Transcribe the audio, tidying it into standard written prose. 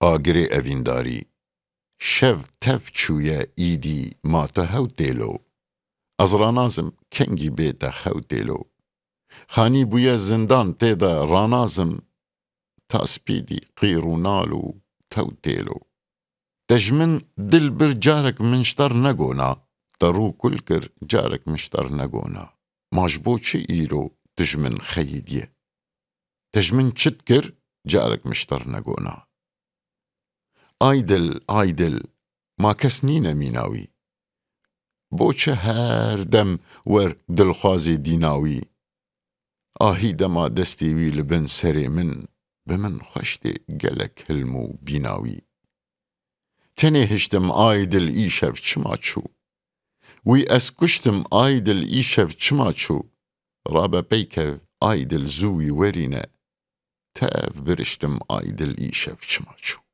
آگری اوینداری شف تف چویه ایدی ما تو هاو دیلو از رانازم کنگی بیتا هاو دیلو خانی بویا زندان تیدا رانازم تاسپیدی قیرونالو تو دیلو دجمن دل بر جارك منشتر نگونا درو کل کر جارك مشتر نگونا ماجبو چه ایرو دجمن خیدیه دجمن چت کر جارك مشتر نگونا آیدل ما کس نینه میناوی بۆچە هەر دەم وەر دڵخوازی دیناوی ئاهی دەما دەستێوی لە بن سەرێ من بە من خۆشتێ گەلک هلم و بیناوی تەنێ هشتم ئایدل ئیشەv چما چوو وی ئەس کوشتم ئایدل ئیشەv چما چوو ڕابە پەیکەv ئایدل زووی وەرینە تەv برشتم ئایدل ئیشەv چما چوو